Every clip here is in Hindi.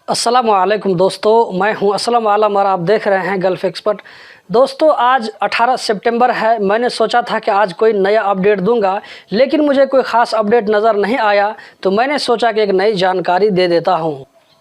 अस्सलाम वालेकुम दोस्तों, मैं हूं असलम आलम और आप देख रहे हैं गल्फ़ एक्सपर्ट। दोस्तों आज 18 सितंबर है। मैंने सोचा था कि आज कोई नया अपडेट दूंगा, लेकिन मुझे कोई ख़ास अपडेट नज़र नहीं आया, तो मैंने सोचा कि एक नई जानकारी दे देता हूं।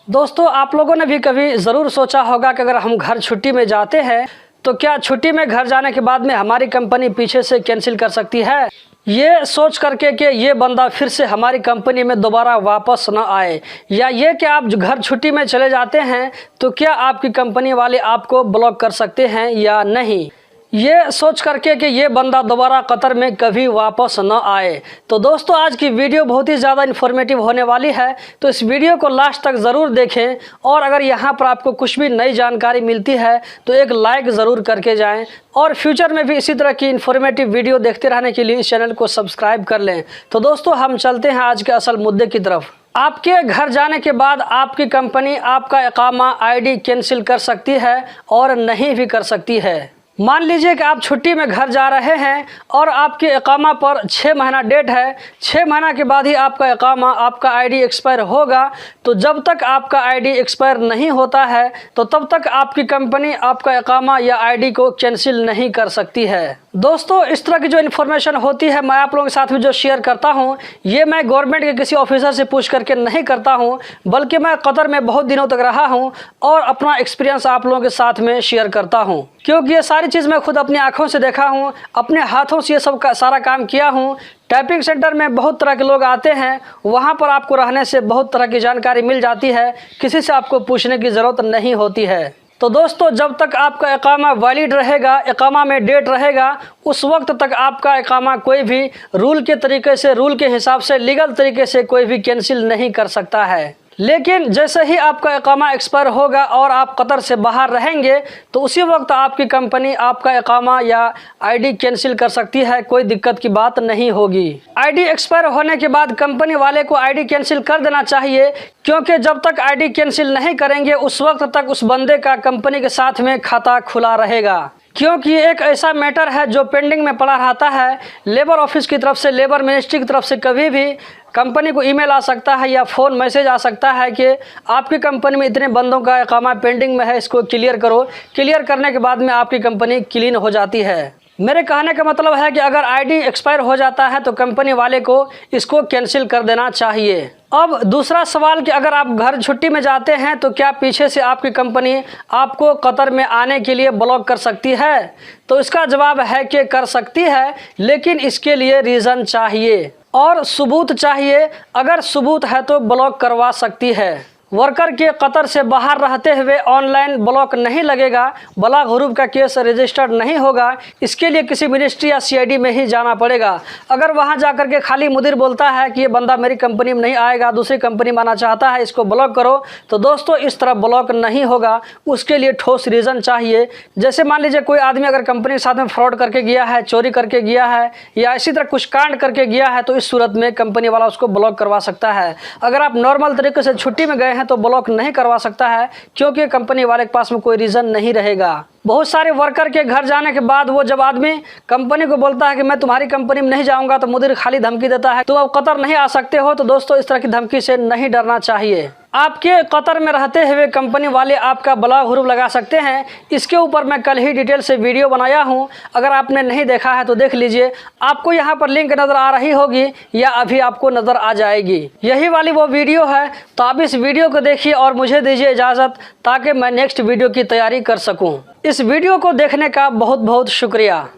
दोस्तों आप लोगों ने भी कभी ज़रूर सोचा होगा कि अगर हम घर छुट्टी में जाते हैं तो क्या छुट्टी में घर जाने के बाद में हमारी कंपनी पीछे से कैंसिल कर सकती है। ये सोच करके कि ये बंदा फिर से हमारी कंपनी में दोबारा वापस ना आए, या ये कि आप घर छुट्टी में चले जाते हैं तो क्या आपकी कंपनी वाले आपको ब्लॉक कर सकते हैं या नहीं। ये सोच करके कि ये बंदा दोबारा कतर में कभी वापस न आए। तो दोस्तों आज की वीडियो बहुत ही ज़्यादा इन्फॉर्मेटिव होने वाली है, तो इस वीडियो को लास्ट तक ज़रूर देखें। और अगर यहाँ पर आपको कुछ भी नई जानकारी मिलती है तो एक लाइक ज़रूर करके जाएं, और फ्यूचर में भी इसी तरह की इन्फॉर्मेटिव वीडियो देखते रहने के लिए इस चैनल को सब्सक्राइब कर लें। तो दोस्तों हम चलते हैं आज के असल मुद्दे की तरफ। आपके घर जाने के बाद आपकी कंपनी आपका इकामा आईडी कैंसिल कर सकती है और नहीं भी कर सकती है। मान लीजिए कि आप छुट्टी में घर जा रहे हैं और आपके इकामा पर 6 महीना डेट है। 6 महीना के बाद ही आपका इकामा आपका आईडी एक्सपायर होगा। तो जब तक आपका आईडी एक्सपायर नहीं होता है तो तब तक आपकी कंपनी आपका इकामा या आईडी को कैंसिल नहीं कर सकती है। दोस्तों इस तरह की जो इन्फॉर्मेशन होती है मैं आप लोगों के साथ में जो शेयर करता हूं, ये मैं गवर्नमेंट के किसी ऑफिसर से पूछ करके नहीं करता हूं, बल्कि मैं कतर में बहुत दिनों तक रहा हूं और अपना एक्सपीरियंस आप लोगों के साथ में शेयर करता हूं, क्योंकि ये सारी चीज़ मैं खुद अपनी आंखों से देखा हूं, अपने हाथों से ये सब सारा काम किया हूं। टाइपिंग सेंटर में बहुत तरह के लोग आते हैं, वहाँ पर आपको रहने से बहुत तरह की जानकारी मिल जाती है, किसी से आपको पूछने की ज़रूरत नहीं होती है। तो दोस्तों जब तक आपका इकामा वैलिड रहेगा, इकामा में डेट रहेगा, उस वक्त तक आपका इकामा कोई भी रूल के तरीके से, रूल के हिसाब से, लीगल तरीके से कोई भी कैंसिल नहीं कर सकता है। लेकिन जैसे ही आपका इकामा एक्सपायर होगा और आप कतर से बाहर रहेंगे तो उसी वक्त आपकी कंपनी आपका इकामा या आईडी कैंसिल कर सकती है, कोई दिक्कत की बात नहीं होगी। आईडी एक्सपायर होने के बाद कंपनी वाले को आईडी कैंसिल कर देना चाहिए, क्योंकि जब तक आईडी कैंसिल नहीं करेंगे उस वक्त तक उस बंदे का कंपनी के साथ में खाता खुला रहेगा, क्योंकि एक ऐसा मैटर है जो पेंडिंग में पड़ा रहता है। लेबर ऑफिस की तरफ से, लेबर मिनिस्ट्री की तरफ से कभी भी कंपनी को ईमेल आ सकता है या फ़ोन मैसेज आ सकता है कि आपकी कंपनी में इतने बंदों का इकामा पेंडिंग में है, इसको क्लियर करो। क्लियर करने के बाद में आपकी कंपनी क्लीन हो जाती है। मेरे कहने का मतलब है कि अगर आईडी एक्सपायर हो जाता है तो कंपनी वाले को इसको कैंसिल कर देना चाहिए। अब दूसरा सवाल कि अगर आप घर छुट्टी में जाते हैं तो क्या पीछे से आपकी कंपनी आपको कतर में आने के लिए ब्लॉक कर सकती है। तो इसका जवाब है कि कर सकती है, लेकिन इसके लिए रीज़न चाहिए और सबूत चाहिए। अगर सबूत है तो ब्लॉक करवा सकती है। वर्कर के कतर से बाहर रहते हुए ऑनलाइन ब्लॉक नहीं लगेगा, ब्लॉक ह्रूफ का केस रजिस्टर्ड नहीं होगा। इसके लिए किसी मिनिस्ट्री या सीआईडी में ही जाना पड़ेगा। अगर वहां जाकर के खाली मुदीर बोलता है कि ये बंदा मेरी कंपनी में नहीं आएगा, दूसरी कंपनी में आना चाहता है, इसको ब्लॉक करो, तो दोस्तों इस तरह ब्लॉक नहीं होगा। उसके लिए ठोस रीज़न चाहिए। जैसे मान लीजिए कोई आदमी अगर कंपनी के साथ में फ्रॉड करके गया है, चोरी करके गया है, या इसी तरह कुछ कांड करके गया है, तो इस सूरत में कंपनी वाला उसको ब्लॉक करवा सकता है। अगर आप नॉर्मल तरीके से छुट्टी में गए तो ब्लॉक नहीं करवा सकता है, क्योंकि कंपनी वाले के पास में कोई रीज़न नहीं रहेगा। बहुत सारे वर्कर के घर जाने के बाद वो जब आदमी कंपनी को बोलता है कि मैं तुम्हारी कंपनी में नहीं जाऊंगा, तो मुदीर खाली धमकी देता है, तो अब कतर नहीं आ सकते हो। तो दोस्तों इस तरह की धमकी से नहीं डरना चाहिए। आपके कतर में रहते हुए कंपनी वाले आपका ब्लॉक ह्रूफ लगा सकते हैं। इसके ऊपर मैं कल ही डिटेल से वीडियो बनाया हूं, अगर आपने नहीं देखा है तो देख लीजिए। आपको यहां पर लिंक नज़र आ रही होगी या अभी आपको नज़र आ जाएगी, यही वाली वो वीडियो है। तो आप इस वीडियो को देखिए और मुझे दीजिए इजाज़त, ताकि मैं नेक्स्ट वीडियो की तैयारी कर सकूँ। इस वीडियो को देखने का बहुत बहुत शुक्रिया।